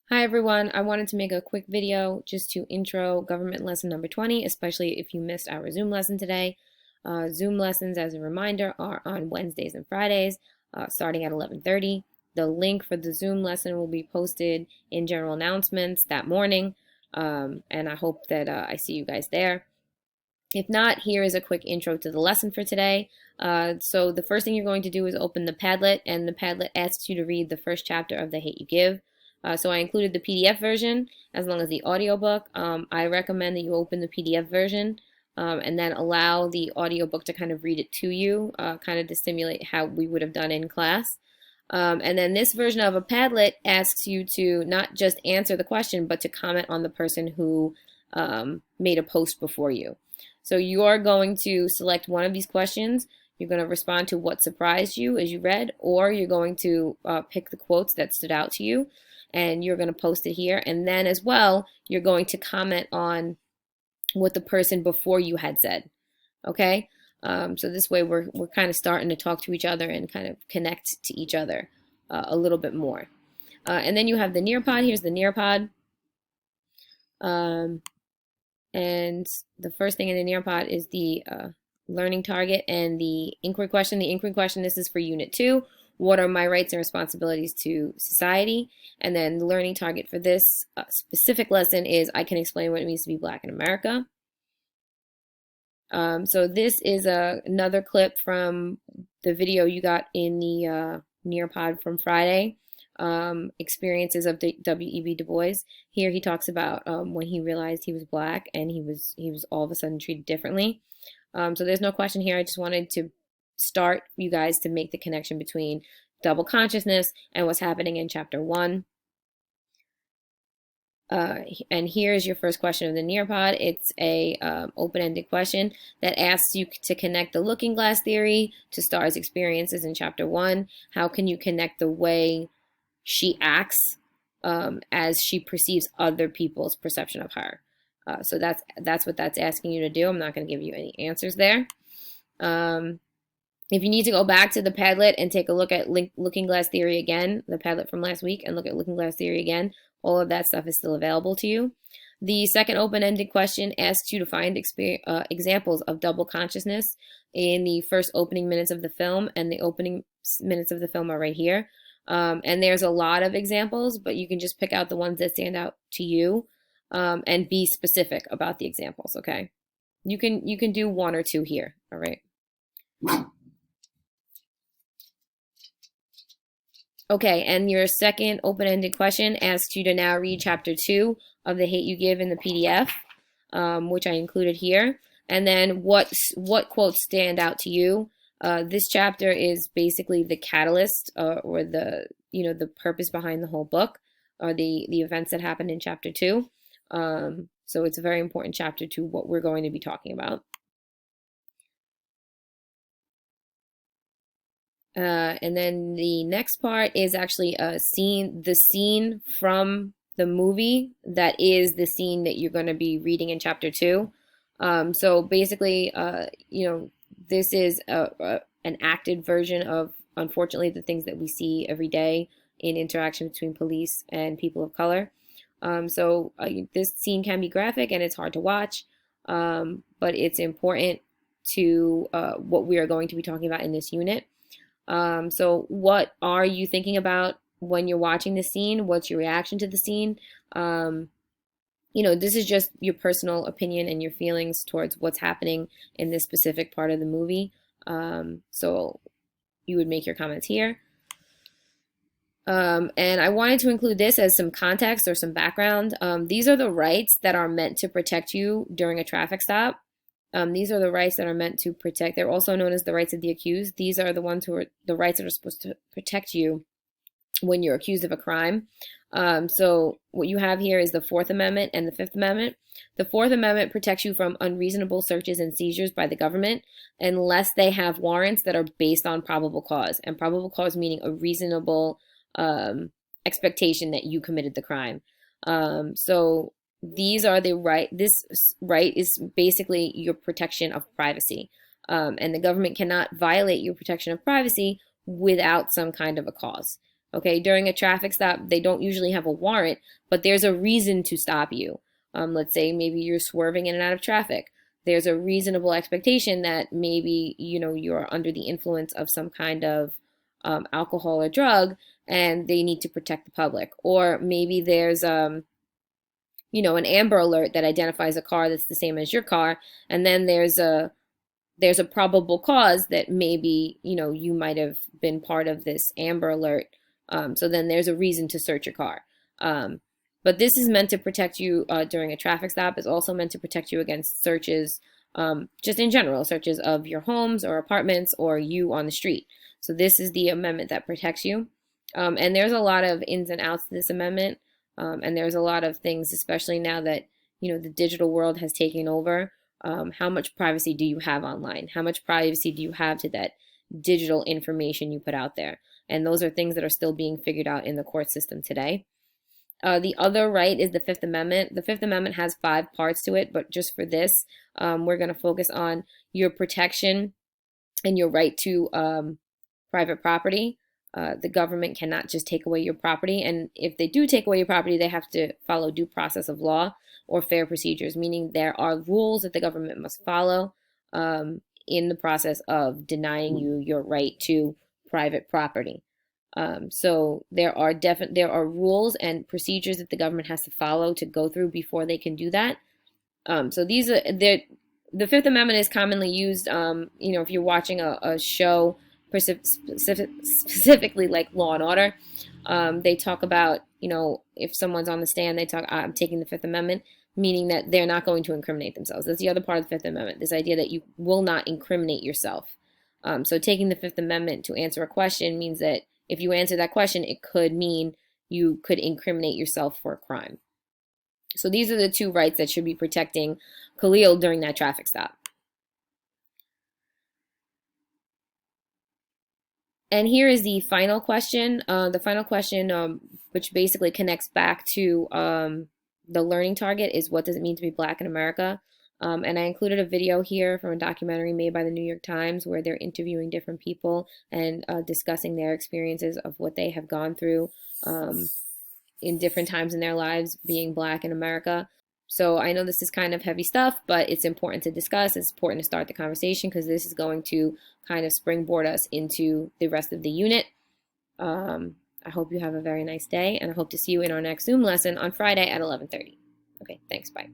Hi everyone, I wanted to make a quick video just to intro government lesson number 20, especially if you missed our Zoom lesson today. Zoom lessons, as a reminder, are on Wednesdays and Fridays, starting at 11:30. The link for the Zoom lesson will be posted in general announcements that morning, and I hope that I see you guys there. If not, here is a quick intro to the lesson for today. So the first thing you're going to do is open the Padlet, and the Padlet asks you to read the first chapter of The Hate U Give. So I included the PDF version as long as the audiobook. I recommend that you open the PDF version and then allow the audiobook to kind of read it to you, kind of to simulate how we would have done in class. And then this version of a Padlet asks you to not just answer the question, but to comment on the person who made a post before you. So you are going to select one of these questions. You're going to respond to what surprised you as you read, or you're going to pick the quotes that stood out to you, and you're going to post it here. And then as well, you're going to comment on what the person before you had said. Okay? So this way we're kind of starting to talk to each other and kind of connect to each other a little bit more. And then you have the Nearpod. Here's the Nearpod. And the first thing in the Nearpod is the learning target and the inquiry question. The inquiry question, this is for Unit 2. What are my rights and responsibilities to society? And then the learning target for this specific lesson is I can explain what it means to be Black in America. So this is another clip from the video you got in the Nearpod from Friday. Experiences of W.E.B. Du Bois. Here he talks about when he realized he was Black and he was all of a sudden treated differently. So there's no question here. I just wanted to start you guys to make the connection between double consciousness and what's happening in chapter 1. And here's your first question of the Nearpod. It's a open-ended question that asks you to connect the looking glass theory to Star's experiences in chapter 1. How can you connect the way she acts as she perceives other people's perception of her? So that's what that's asking you to do. I'm not going to give you any answers there. If you need to go back to the Padlet and take a look at Looking Glass Theory again, the Padlet from last week, and look at Looking Glass Theory again, all of that stuff is still available to you. The second open-ended question asks you to find examples of double consciousness in the first opening minutes of the film, and the opening minutes of the film are right here. And there's a lot of examples, but you can just pick out the ones that stand out to you and be specific about the examples, okay? You can do one or two here, all right? Okay, and your second open-ended question asks you to now read chapter 2 of The Hate U Give in the PDF, which I included here. And then what quotes stand out to you? This chapter is basically the catalyst or the purpose behind the whole book, or the events that happened in chapter 2. So it's a very important chapter to what we're going to be talking about. And then the next part is actually the scene from the movie that is the scene that you're going to be reading in chapter 2. So basically, this is an acted version of, unfortunately, the things that we see every day in interaction between police and people of color. So this scene can be graphic and it's hard to watch, but it's important to what we are going to be talking about in this unit. So what are you thinking about when you're watching the scene? What's your reaction to the scene? This is just your personal opinion and your feelings towards what's happening in this specific part of the movie. So you would make your comments here. And I wanted to include this as some context or some background. These are the rights that are meant to protect you during a traffic stop. These are the rights that are meant to protect. They're also known as the rights of the accused. These are the ones who are the rights that are supposed to protect you when you're accused of a crime. So what you have here is the Fourth Amendment and the Fifth Amendment. The Fourth Amendment protects you from unreasonable searches and seizures by the government unless they have warrants that are based on probable cause. And probable cause meaning a reasonable expectation that you committed the crime. So these are the right. This right is basically your protection of privacy, and the government cannot violate your protection of privacy without some kind of a cause. Okay, during a traffic stop, they don't usually have a warrant, but there's a reason to stop you. Let's say maybe you're swerving in and out of traffic. There's a reasonable expectation that maybe, you're under the influence of some kind of alcohol or drug, and they need to protect the public. Or maybe there's an Amber Alert that identifies a car that's the same as your car, and then there's a probable cause that maybe you might have been part of this Amber Alert. So then there's a reason to search your car. But this is meant to protect you during a traffic stop. It's also meant to protect you against searches, just in general, searches of your homes or apartments or you on the street. So this is the amendment that protects you. And there's a lot of ins and outs to this amendment. And there's a lot of things, especially now that the digital world has taken over. How much privacy do you have online? How much privacy do you have to that digital information you put out there? And those are things that are still being figured out in the court system today. The other right is the Fifth Amendment. The Fifth Amendment has 5 parts to it, but just for this, we're going to focus on your protection and your right to private property. The government cannot just take away your property, and if they do take away your property, they have to follow due process of law or fair procedures, meaning there are rules that the government must follow in the process of denying you your right to private property. So there are rules and procedures that the government has to follow to go through before they can do that. So the Fifth Amendment is commonly used. If you're watching a show, specifically like Law and Order, they talk about if someone's on the stand, they talk, I'm taking the Fifth Amendment, meaning that they're not going to incriminate themselves. That's the other part of the Fifth Amendment, this idea that you will not incriminate yourself. So taking the Fifth Amendment to answer a question means that if you answer that question, it could mean you could incriminate yourself for a crime. So these are the 2 rights that should be protecting Khalil during that traffic stop. And here is the final question. The final question, which basically connects back to the learning target, is what does it mean to be Black in America? And I included a video here from a documentary made by the New York Times where they're interviewing different people and discussing their experiences of what they have gone through in different times in their lives being Black in America. So I know this is kind of heavy stuff, but it's important to discuss. It's important to start the conversation because this is going to kind of springboard us into the rest of the unit. I hope you have a very nice day, and I hope to see you in our next Zoom lesson on Friday at 11:30. Okay, thanks, bye.